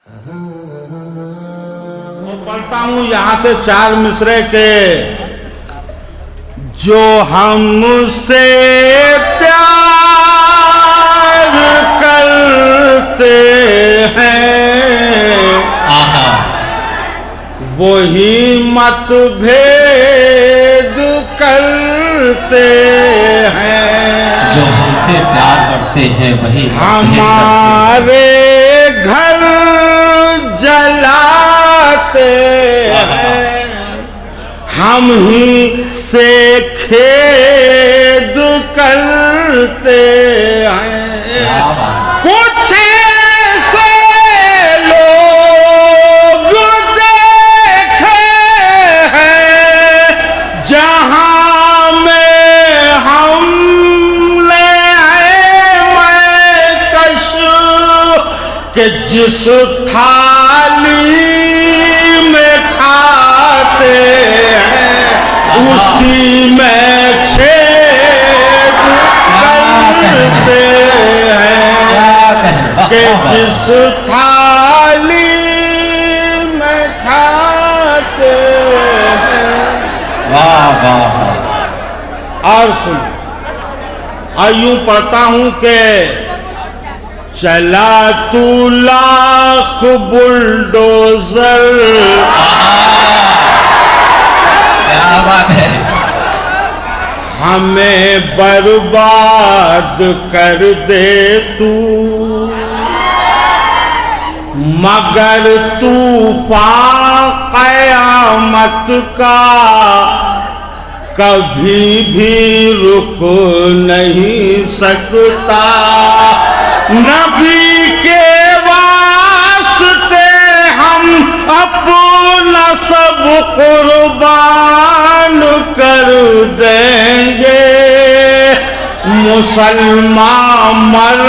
मैं पढ़ता हूँ यहाँ से 4 मिसरे के। जो हमसे प्यार करते हैं वही मतभेद करते हैं। जो हमसे प्यार करते हैं वही हमारे घर जलाते हैं, हम ही से खेद करते हैं। कुछ ऐसे लोग देखे हैं जहां में हमने मैं कशु के जिस थाली में खाते हैं उसी में छेद करते हैं कि जिस थाली में खाते हैं। वाह वाह। और सुन, और यूं पढ़ता हूं कि चला तू लाख बुलडोजर, क्या बात है, हमें बर्बाद कर दे तू, मगर तूफान क़यामत का कभी भी रुक नहीं सकता। नबी के वास्ते हम अपना सब कुर्बान कर देंगे। मुसलमान मर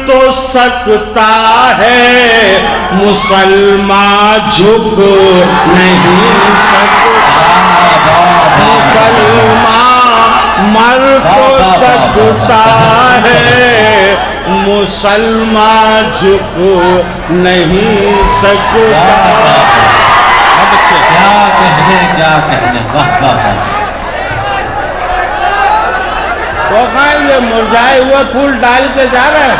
तो सकता है, मुसलमान झुक नहीं सकता। मुसलमान मर तो सकता है, मुसलमान झुक नहीं सकता। क्या कहने क्या कहने। वाह वाह। तो कहाँ ये मुरझाए हुए फूल डाल के जा रहे हैं,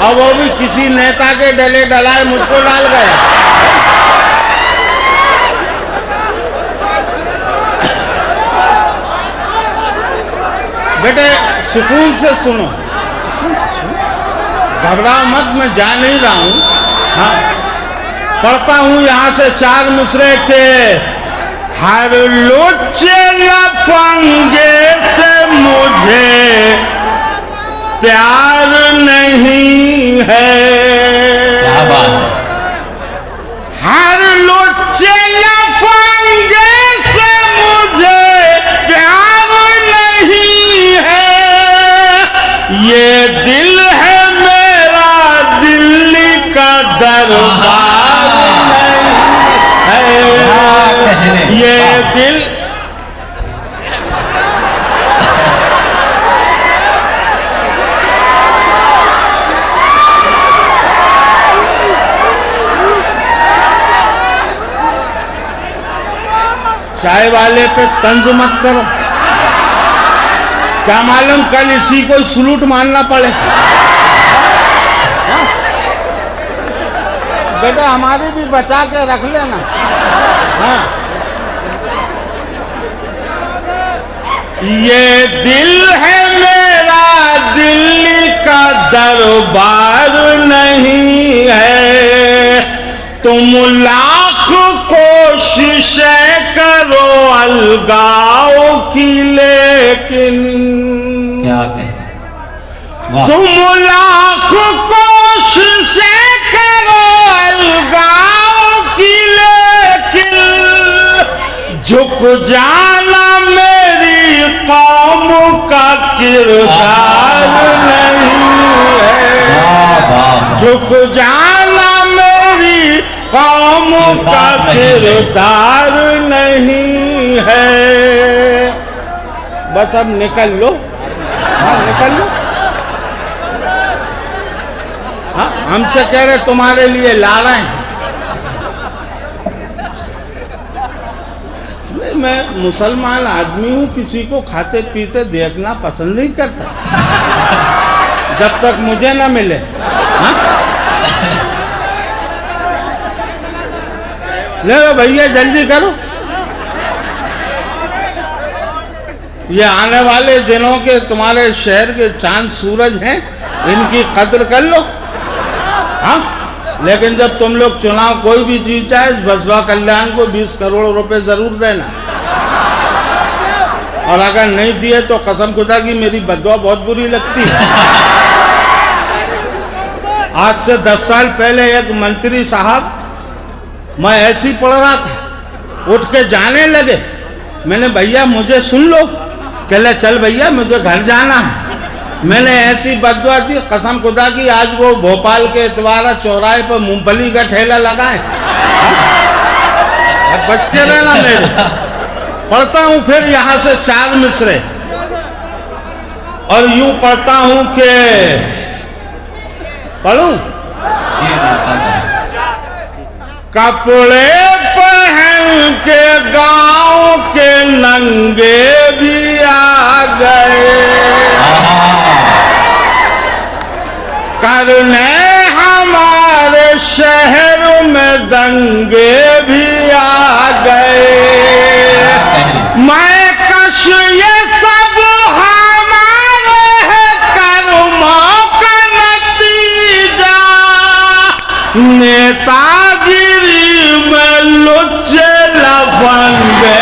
और वो भी किसी नेता के डले डलाए मुझको डाल गए। बेटे सुकून से सुनो, घबराओ मत, मैं जा नहीं रहा हूँ। हाँ, पढ़ता हूँ यहाँ से 4 मिसरे के। हर लुच्चे लफंगे से मुझे प्यार नहीं है। क्या बात है। हर लुच्चे लफंगे से मुझे प्यार नहीं है। ये दिल है मेरा दिल्ली का दरबार नहीं है। ये दिल चाय वाले पे तंज मत करो, क्या मालूम कल इसी को सलूट मानना पड़े। हाँ? बेटा हमारी भी बचा के रख लेना। हाँ, ये दिल है मेरा दिल्ली का दरबार नहीं है। तुम लाख कोशिशें करो अलगाओ की, लेकिन क्या कहने। तुम लाख कोशिशें करो अलगाओ की, लेकिन झुक जाना मेरी कौम का किरदार नहीं है। झुक जाना मेरी कौम का किरदार नहीं है। बस अब निकल लो, हाँ निकल लो। हाँ, हमसे कह रहे तुम्हारे लिए ला रहे हैं। नहीं, मैं मुसलमान आदमी हूँ, किसी को खाते पीते देखना पसंद नहीं करता जब तक मुझे ना मिले। हाँ? ले लो भैया, जल्दी करो। ये आने वाले दिनों के तुम्हारे शहर के चांद सूरज हैं, इनकी कद्र कर लो। हाँ, लेकिन जब तुम लोग चुनाव कोई भी जीता है, बसपा कल्याण को 20 करोड़ रुपए जरूर देना, और अगर नहीं दिए तो कसम खुदा की मेरी बददुआ बहुत बुरी लगती है। आज से 10 साल पहले एक मंत्री साहब, मैं ऐसी पढ़ रहा था, उठ के जाने लगे। मैंने भैया मुझे सुन लो, कहले चल भैया मुझे घर जाना है। मैंने ऐसी बददुआ दी, कसम खुदा की आज वो भोपाल के इतवारा चौराहे पर मूंगफली का ठेला लगाए। बच के रहना मेरे। पढ़ता हूँ फिर यहाँ से 4 मिसरे, और यूं पढ़ता हूँ कि पढ़ूं। कपड़े पहन के गांव के नंगे भी आ गए, करने हमारे शहर में दंगे भी आ गए। मैं कश ये सब हमारे है कर्मों का नतीजा, नेतागिरी में लुच्चे लफंगे।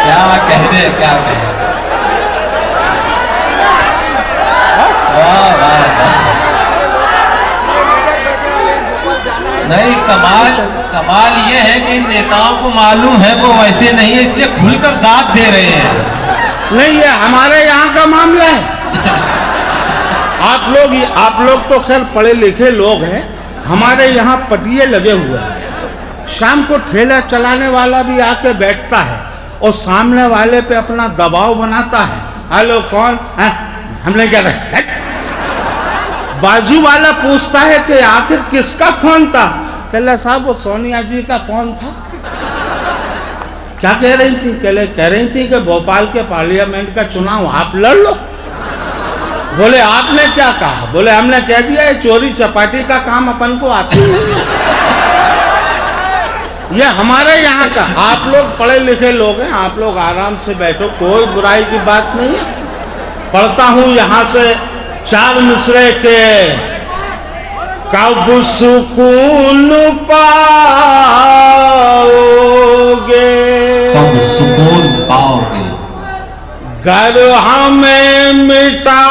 क्या कहने, क्या कहने। वाह वाह वाह। नहीं, कमाल ये है कि नेताओं को मालूम है वो वैसे नहीं है, इसलिए खुलकर दाद दे रहे हैं। नहीं, ये हमारे यहाँ का मामला है। आप लोग तो खैर पढ़े लिखे लोग हैं, हमारे यहाँ पटिये लगे हुए हैं। शाम को ठेला चलाने वाला भी आके बैठता है और सामने वाले पे अपना दबाव बनाता है। हेलो कौन है? हमने क्या कहा? बाजू वाला पूछता है कि आखिर किसका फोन था? कहला साहब वो सोनिया जी का फोन था। क्या कह रही थी? कह रही थी कि भोपाल के पार्लियामेंट का चुनाव आप लड़ लो। बोले आपने क्या कहा? बोले हमने कह दिया है चोरी चपाटी का काम अपन को आता है। ये हमारे यहाँ का। आप लोग पढ़े लिखे लोग हैं, आप लोग आराम से बैठो, कोई बुराई की बात नहीं है। पढ़ता हूँ यहाँ से 4 मिसरे के। कब सुकून पाओगे, कब सुकून पाओगे, घर हमें मिटाओगे,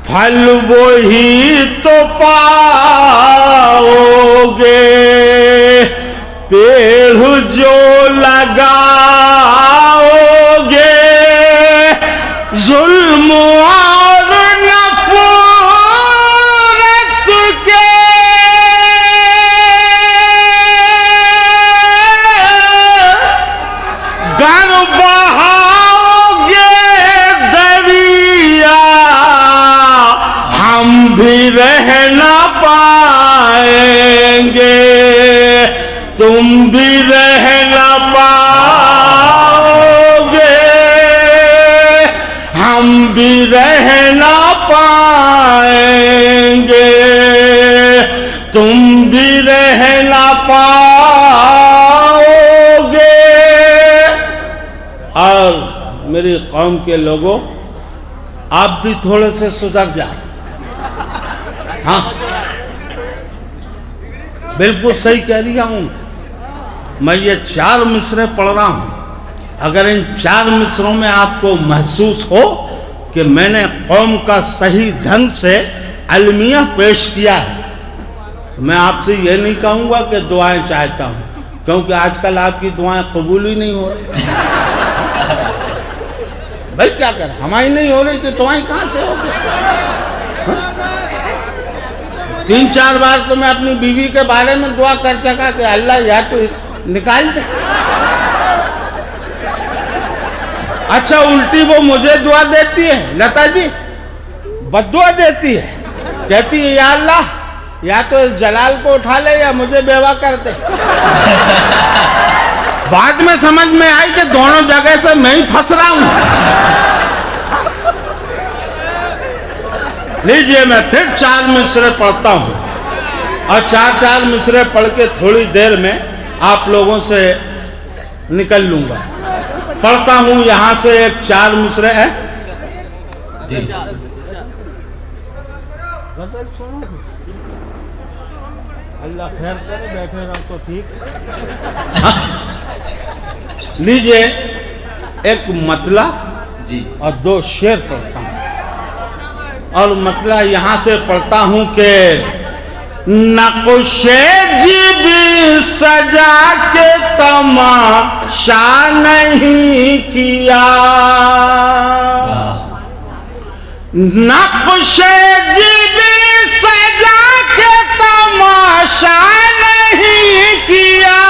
फल वही तो पाओगे, पेड़ जो लगाओगे, जुल्म और नफरत के गर बहाओगे दरिया, हम भी रह ना पाएंगे, तुम भी रह ना पाओगे, हम भी रह ना पाएंगे, तुम भी रह ना पाओगे। और मेरी कौम के लोगों, आप भी थोड़े से सुधर जाओ। हाँ, बिल्कुल सही कह रहा हूं मैं। ये 4 मिसरे पढ़ रहा हूं। अगर इन 4 मिसरों में आपको महसूस हो कि मैंने कौम का सही ढंग से अलमिया पेश किया है, तो मैं आपसे ये नहीं कहूँगा कि दुआएं चाहता हूँ, क्योंकि आजकल आपकी दुआएं कबूल ही नहीं हो रही। भाई क्या कर, हमारी नहीं हो रही तो तुम्हारी कहाँ से होगी? 3-4 बार तो मैं अपनी बीवी के बारे में दुआ कर चुका कि अल्लाह या तो निकाल दे। अच्छा, उल्टी वो मुझे दुआ देती है, लता जी बद्दुआ देती है, कहती है या अल्लाह या तो इस जलाल को उठा ले या मुझे बेवा कर दे। बाद में समझ में आई कि दोनों जगह से मैं ही फंस रहा हूं। लीजिए, मैं फिर 4 मिसरे पढ़ता हूं और 4 मिसरे पढ़ के थोड़ी देर में आप लोगों से निकल लूंगा। पढ़ता हूं यहां से एक 4 मिसरे है जी। अल्लाह खैर करे, बैठे रहो तो ठीक। लीजिए, एक मतला जी और 2 शेर पढ़ता हूं। और मतला यहां से पढ़ता हूं कि नक्शे भी सजा के तमाशा नहीं किया, नक्शे भी सजा के तमाशा नहीं किया,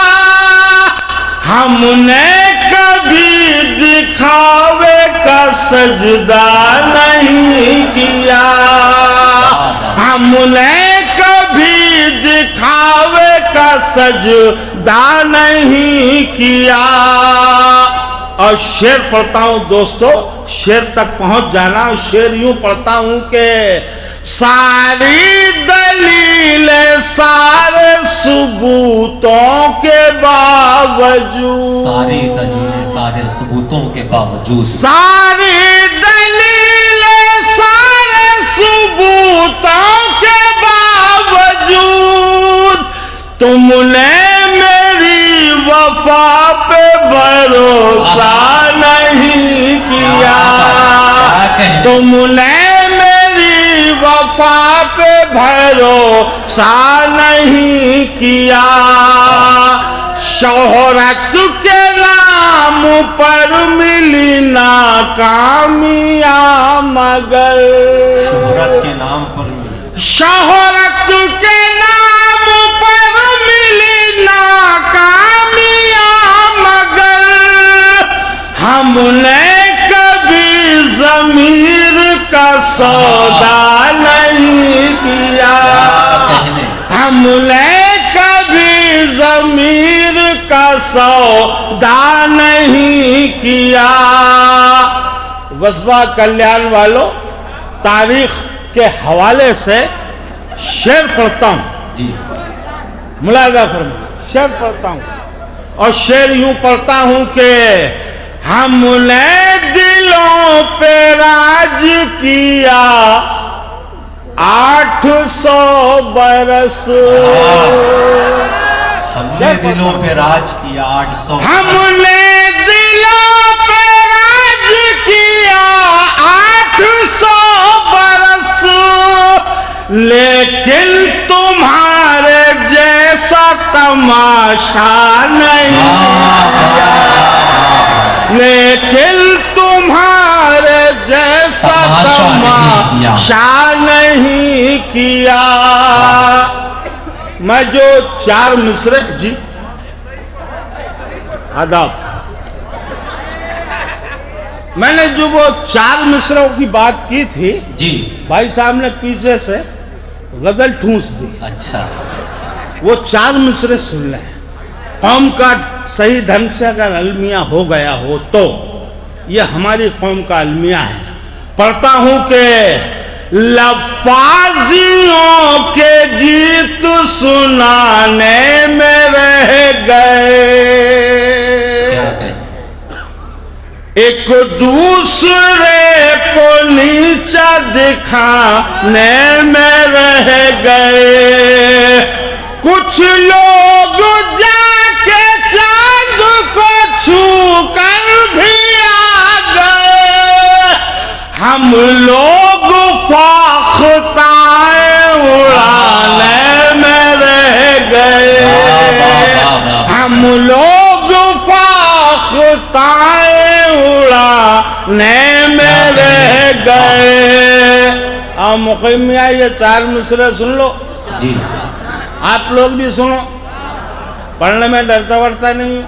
हमने कभी दिखावे का सजदा नहीं किया, हमने कभी दिखावे का सजदा नहीं किया। और शेर पढ़ता हूं दोस्तों, शेर तक पहुंच जाना। शेर यूं पढ़ता हूं कि सारी दलील सारे सबूतों के बावजूद, सारी दलीलें सारे सबूतों के बावजूद, सारी दलील सारे सबूतों के बावजूद, तुमने मेरी वफा पे भरोसा नहीं किया, तुमने मेरी वफा पे भरोसा नहीं किया, शोहरत के नाम पर मिली नाकामियां मगर, शोहरत के नाम पर मिली, शोहरत के नाम पर मिली नाकामियां मगर, हमने कभी ज़मीर का सौदा नहीं किया, हमने कभी ज़मीर का सौदा नहीं किया। वस्वा कल्याण वालों, तारीख के हवाले से शेर पढ़ता हूं जी। मुलाजा फरमा, शेर पढ़ता हूं और शेर यूं पढ़ता हूं कि हमने दिलों पे राज किया 800 बरस, हमने दिलों पे राज किया 800, हमने दिलों पे राज किया 800 बरस, लेकिन तुम्हारे जैसा तमाशा नहीं किया, लेकिन तुम्हारे जैसा तमाशा नहीं किया। मैं जो 4 मिसरे जी आदाब, मैंने जो वो 4 मिसरों की बात की थी जी, भाई साहब ने पीछे से गजल ठूंस दी। अच्छा, वो 4 मिसरे सुन लें। कौम का सही ढंग से अगर अलमिया हो गया हो तो ये हमारी कौम का अलमिया है। पढ़ता हूं कि लफाजियों के गीत सुनाने में रह गए, एक दूसरे को नीचा दिखाने में रह गए, कुछ लोग जाके चांद को छू कर भी आ गए, हम लोग फाख्ताएं उड़ाने में रह गए, हम लोग फाख्ताएं उड़ाने में रह गए। अब मुक़िमिया ये 4 मिसरे सुन लो। जी। आप लोग भी सुनो, पढ़ने में डरता वरता नहीं हूँ।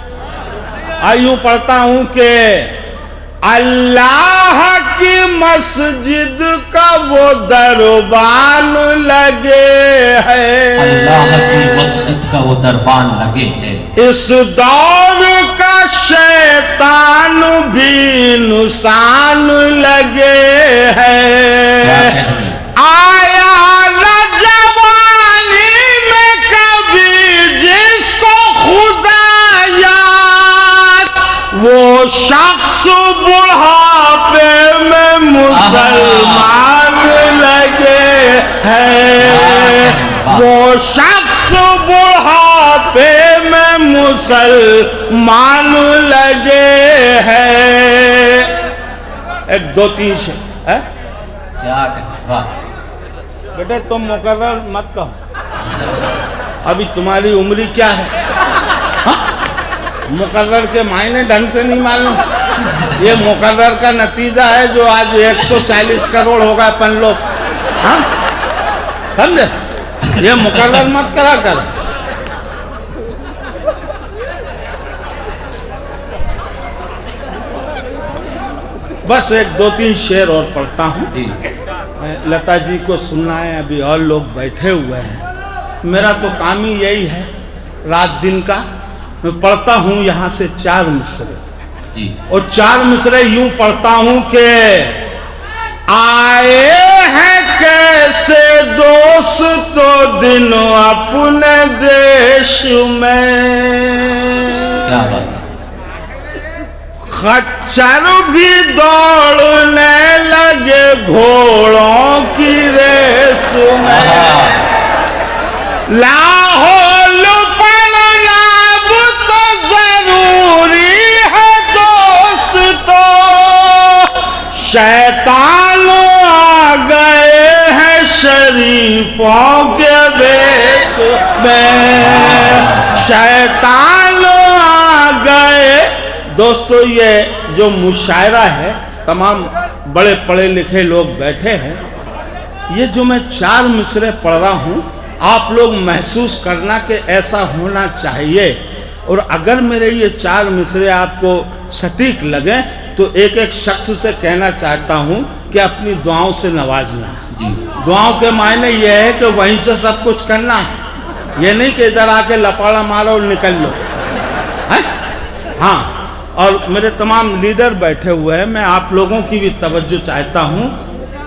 यूं पढ़ता हूं कि अल्लाह की मस्जिद का वो दरबान लगे है, अल्लाह की मस्जिद का वो दरबान लगे है। इस दौर का शैतान भी नुकसान लगे है। आया न जवानी में कभी जिसको खुदा याद, वो शख्स बुढ़ापे में मुसलमान लगे हैं। वो शख्स बुढ़ापे में मुसलमान लगे हैं। एक दो तीन से है क्या वाह। बेटे तुम मुकर्रर मत कहो, अभी तुम्हारी उम्र क्या है? हाँ? मुकर्रर के मायने ढंग से नहीं मालूम। ये मुकर्रर का नतीजा है जो आज 140 करोड़ होगा अपन लोग। हाँ समझे? ये मुकर्रर मत करा कर। बस एक दो तीन शेर और पढ़ता हूँ। लता जी को सुनना है, अभी और लोग बैठे हुए हैं। मेरा तो काम ही यही है रात दिन का। मैं पढ़ता हूँ यहाँ से 4 मिसरे जी। और 4 मिसरे यूं पढ़ता हूँ कि आए हैं कैसे दोस्त तो दिन अपने देश में, क्या बात है। खच्चर भी दौड़ने लगे घोड़ों की रेस में, लाहौल पढ़ना तो जरूरी है दोस्तों, शैतान आ गए हैं शरीफों के बेच में, शैतान आ गए। दोस्तों ये जो मुशायरा है, तमाम बड़े पढ़े लिखे लोग बैठे हैं। ये जो मैं 4 मिसरे पढ़ रहा हूँ, आप लोग महसूस करना कि ऐसा होना चाहिए। और अगर मेरे ये 4 मिसरे आपको सटीक लगे तो एक एक शख्स से कहना चाहता हूँ कि अपनी दुआओं से नवाजना जी। दुआओं के मायने ये है कि वहीं से सब कुछ करना है, ये नहीं कि इधर आके लपाड़ा मारो और निकल लो है? हाँ, और मेरे तमाम लीडर बैठे हुए हैं, मैं आप लोगों की भी तवज्जो चाहता हूँ।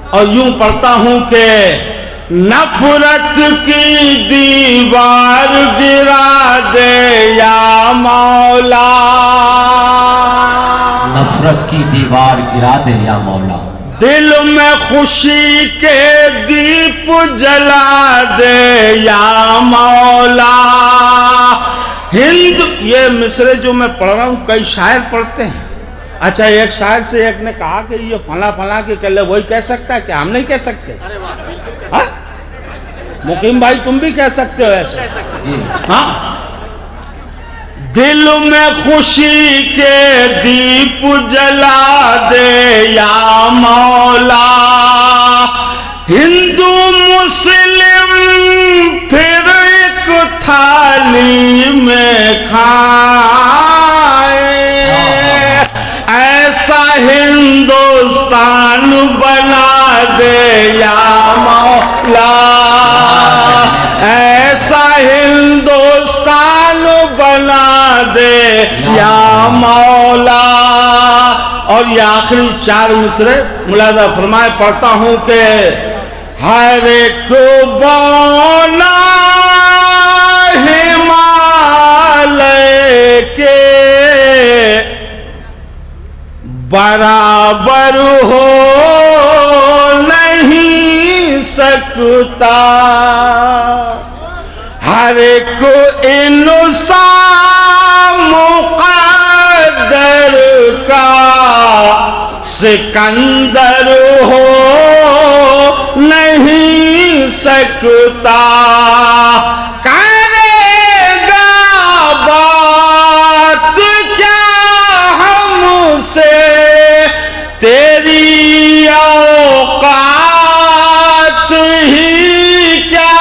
और यूं पढ़ता हूँ कि नफरत की दीवार गिरा दे या मौला, नफरत की दीवार गिरा दे या मौला, दिल में खुशी के दीप जला दे या मौला। हिंद, ये मिसरे जो मैं पढ़ रहा हूँ कई शायर पढ़ते हैं। अच्छा, एक शायर से एक ने कहा कि ये फला फला के कह ले, वही कह सकता है, क्या हम नहीं कह सकते? हाँ? मुकीम भाई तुम भी कह सकते हो ऐसे। हाँ, दिल में खुशी के दीप जला दे या मौला, हिंदू मुस्लिम फिर एक थाली में खाए, ऐसा हिंदुस्तान बना दे या मौला, ऐसा हिंदुस्तान बना दे या मौला। और ये आखिरी 4 मिसरे मुलादा फरमाए पढ़ता हूं कि हर एक बौना हिमालय के बराबर हो नहीं सकता, हर एक इंसान मुक़द्दर का सिकंदर हो नहीं सकता, करेगा बात क्या हमसे तेरी औकात ही क्या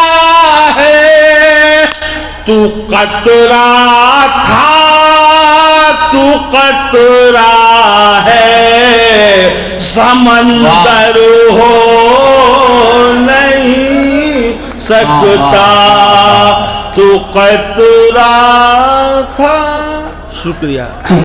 तू कतरा था, तू कतरा है, समंदर हो नहीं सकता, तू कतरा था। शुक्रिया।